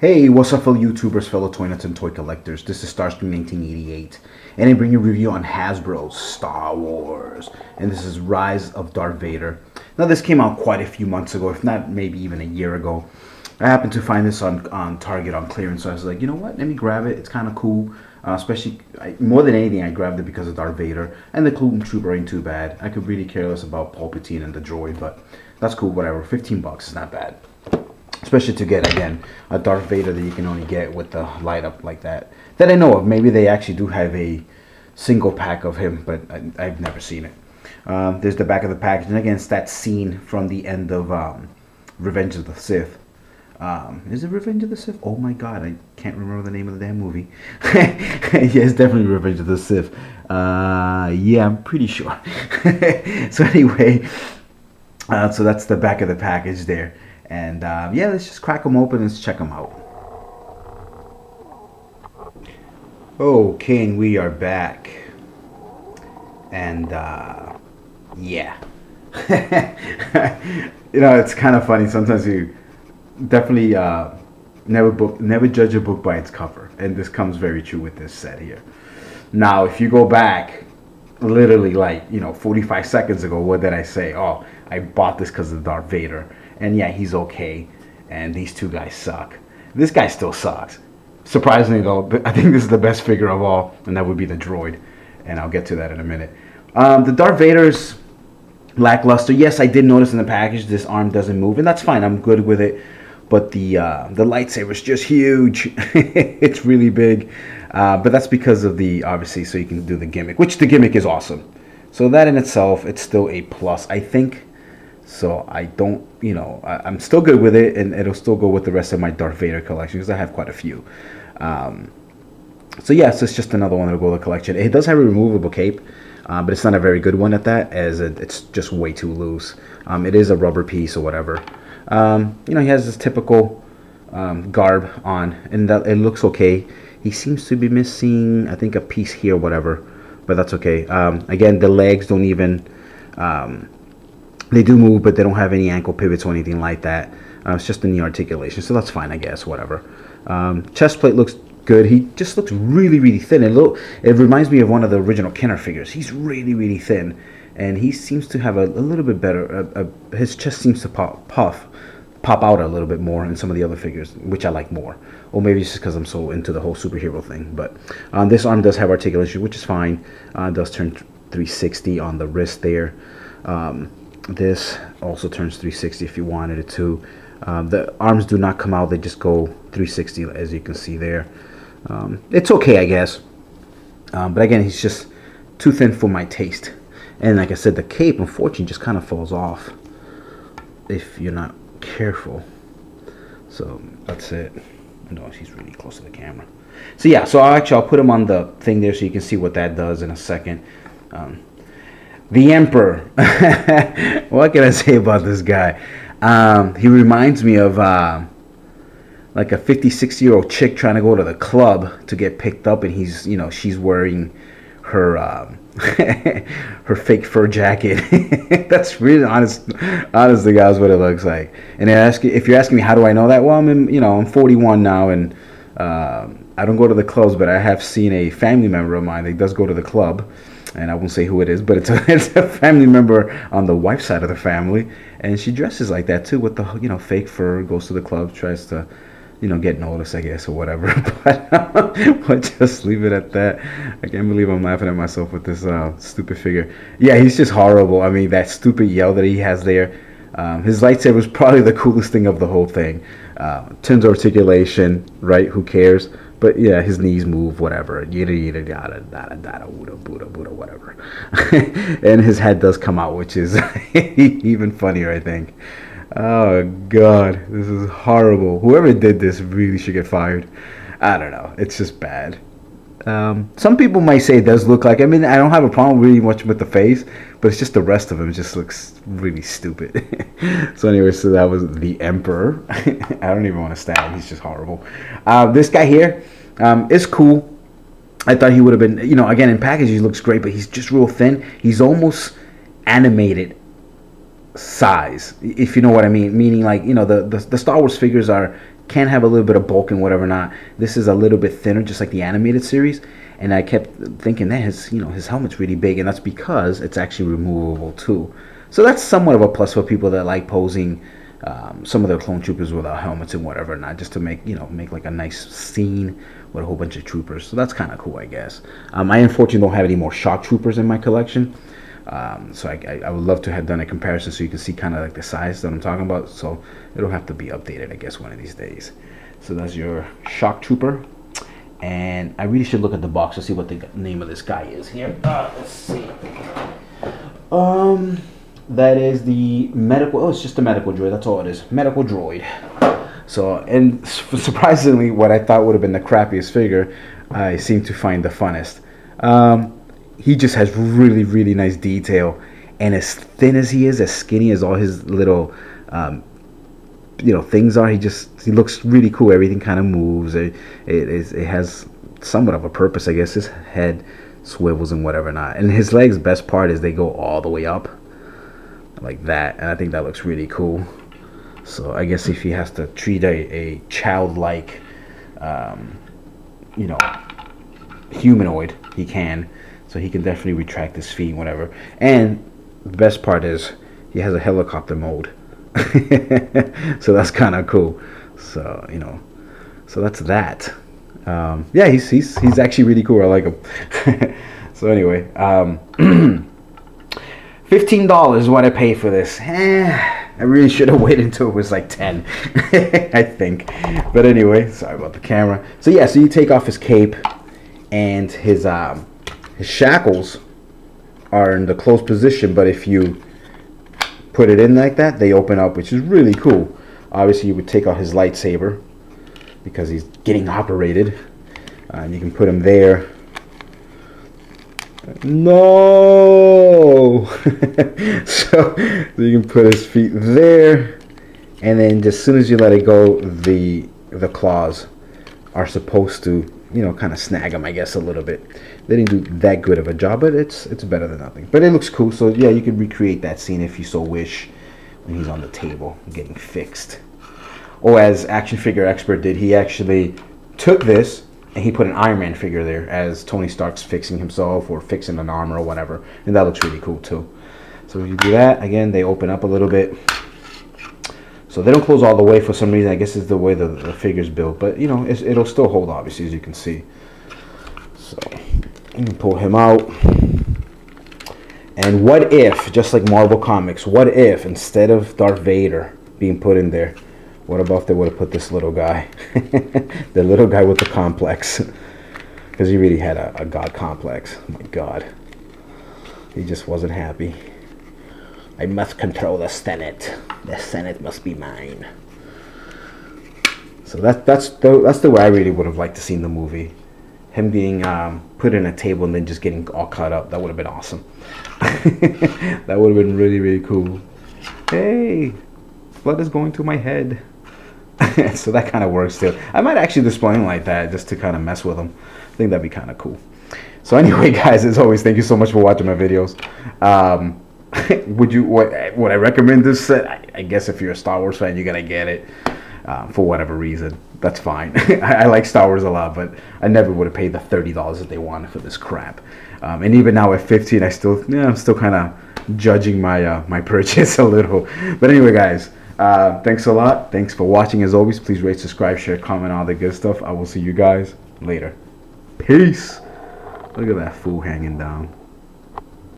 Hey, what's up fellow YouTubers, fellow toy nuts and toy collectors? This is Starscream 1988, and I bring you a review on Hasbro's Star Wars, and this is Rise of Darth Vader. Now this came out quite a few months ago, if not maybe even a year ago. I happened to find this on Target on clearance, so I was like, you know what, let me grab it, it's kind of cool. Especially, more than anything, I grabbed it because of Darth Vader, and the Clone Trooper ain't too bad. I could really care less about Palpatine and the droid, but that's cool, whatever. 15 bucks is not bad. Especially to get, again, a Darth Vader that you can only get with the light up like that. That I know of. Maybe they actually do have a single pack of him, but I've never seen it. There's the back of the package. And again, it's that scene from the end of Revenge of the Sith. Is it Revenge of the Sith? Oh my god, I can't remember the name of the damn movie. Yeah, it's definitely Revenge of the Sith. Yeah, I'm pretty sure. So anyway, so that's the back of the package there. And yeah, let's just crack them open and let's check them out. Okay, and we are back. And yeah. You know, it's kind of funny. Sometimes you definitely never judge a book by its cover. And this comes very true with this set here. Now, if you go back, literally like, 45 seconds ago, what did I say? Oh, I bought this because of Darth Vader. And yeah, he's okay. And these two guys suck. This guy still sucks. Surprisingly though, I think this is the best figure of all. And that would be the droid. And I'll get to that in a minute. The Darth Vader's lackluster. Yes, I did notice in the package this arm doesn't move. And that's fine. I'm good with it. But the lightsaber's just huge. It's really big. But that's because of the, obviously, so you can do the gimmick. Which the gimmick is awesome. So that in itself, it's still a plus, I think. So I don't, I'm still good with it, and it'll still go with the rest of my Darth Vader collection because I have quite a few. So yeah, so it's just another one that'll go to the collection. It does have a removable cape, but it's not a very good one at that, as it's just way too loose. It is a rubber piece or whatever. He has this typical garb on, and that it looks okay. He seems to be missing, I think, a piece here or whatever, but that's okay. Again, the legs don't even... they do move, but they don't have any ankle pivots or anything like that. It's just in the articulation, so that's fine, I guess, whatever. Chest plate looks good. He just looks really, really thin. It reminds me of one of the original Kenner figures. He's really, really thin, and he seems to have a little bit better. His chest seems to pop out a little bit more in some of the other figures, which I like more. Or maybe it's just because I'm so into the whole superhero thing. But this arm does have articulation, which is fine. It does turn 360 on the wrist there. This also turns 360 if you wanted it to. The arms do not come out, they just go 360 as you can see there. It's okay, I guess. But again, he's just too thin for my taste. And like I said, the cape, unfortunately, just kind of falls off if you're not careful. So that's it. No, he's really close to the camera. So yeah, so I'll put him on the thing there so you can see what that does in a second. The Emperor. What can I say about this guy? He reminds me of like a 56-year-old chick trying to go to the club to get picked up, and he's, she's wearing her her fake fur jacket. That's really honestly, guys, what it looks like. And if you're asking me how do I know that, well, I'm 41 now, and I don't go to the clubs, but I have seen a family member of mine that does go to the club. And I won't say who it is, but it's a family member on the wife's side of the family, and she dresses like that too, with the fake fur, goes to the club, tries to get noticed, I guess, or whatever. But just leave it at that. I can't believe I'm laughing at myself with this stupid figure. Yeah, he's just horrible. I mean, that stupid yell that he has there. His lightsaber is probably the coolest thing of the whole thing. Tons of articulation, right? Who cares? But yeah, his knees move, whatever. Yada yada yada yada yada Buddha whatever. And his head does come out, which is even funnier, I think. Oh god, this is horrible. Whoever did this really should get fired. I don't know. It's just bad. Some people might say it does look like. I mean, I don't have a problem really much with the face, but it's just the rest of him just looks really stupid. So anyway, so that was the Emperor. I don't even want to stab. He's just horrible. This guy here is cool. I thought he would have been, again, in package he looks great, but he's just real thin. He's almost animated size, if you know what I mean. Meaning, like, the Star Wars figures are can have a little bit of bulk and whatever not. This is a little bit thinner, just like the animated series. And I kept thinking that his helmet's really big, and that's because it's actually removable too. So that's somewhat of a plus for people that like posing some of their clone troopers without helmets and whatever not, just to make like a nice scene with a whole bunch of troopers. So that's kind of cool, I guess. I unfortunately don't have any more shock troopers in my collection. So I would love to have done a comparison so you can see kind of like the size that I'm talking about. So it'll have to be updated, I guess, one of these days. So that's your shock trooper. And I really should look at the box to see what the name of this guy is here. Let's see. That is the medical. Oh, it's just a medical droid. That's all it is. Medical droid. So, and surprisingly, what I thought would have been the crappiest figure, I seem to find the funnest. He just has really, really nice detail, and as thin as he is, as skinny as all his little, things are, he looks really cool. Everything kind of moves. It has somewhat of a purpose, I guess. His head swivels and whatever not, and his legs. Best part is they go all the way up, like that, and I think that looks really cool. So I guess if he has to treat a childlike, humanoid, he can. So he can definitely retract his feet and whatever. And the best part is he has a helicopter mode. So that's kind of cool. So, so that's that. Yeah, he's actually really cool. I like him. So anyway, $15 is what I paid for this. I really should have waited until it was like 10, I think. But anyway, sorry about the camera. So yeah, so you take off his cape, and his shackles are in the closed position, but if you put it in like that, they open up, which is really cool. Obviously, you would take out his lightsaber because he's getting operated. You can put him there. No! So you can put his feet there, and then just as soon as you let it go, the claws are supposed to, kind of snag him, I guess, a little bit. They didn't do that good of a job, but it's better than nothing. But it looks cool, so yeah, you can recreate that scene if you so wish when he's on the table getting fixed. Or as Action Figure Expert did, he actually took this and he put an Iron Man figure there as Tony Stark's fixing himself or fixing an armor or whatever, and that looks really cool too. So if you do that, again, they open up a little bit. So they don't close all the way for some reason. I guess it's the way the figure's built, but it'll still hold, obviously, as you can see. So you can pull him out. And what if, just like Marvel Comics, what if instead of Darth Vader being put in there, what about if they would have put this little guy? The little guy with the complex. Because he really had a god complex. Oh my god. He just wasn't happy. I must control the Senate. The Senate must be mine. So that's the way I really would have liked to see the movie. Him being put in a table and then just getting all cut up. That would have been awesome. That would have been really, really cool. Hey, blood is going to my head. So that kind of works too. I might actually display him like that just to kind of mess with him. I think that'd be kind of cool. So anyway, guys, as always, thank you so much for watching my videos. Would I recommend this set? I guess if you're a Star Wars fan, you're gonna get it for whatever reason. That's fine. I like Star Wars a lot, but I never would have paid the $30 that they wanted for this crap. And even now at 15, I'm still kind of judging my my purchase a little. But anyway, guys, thanks a lot. Thanks for watching. As always, please rate, subscribe, share, comment, all the good stuff. I will see you guys later. Peace. Look at that fool hanging down.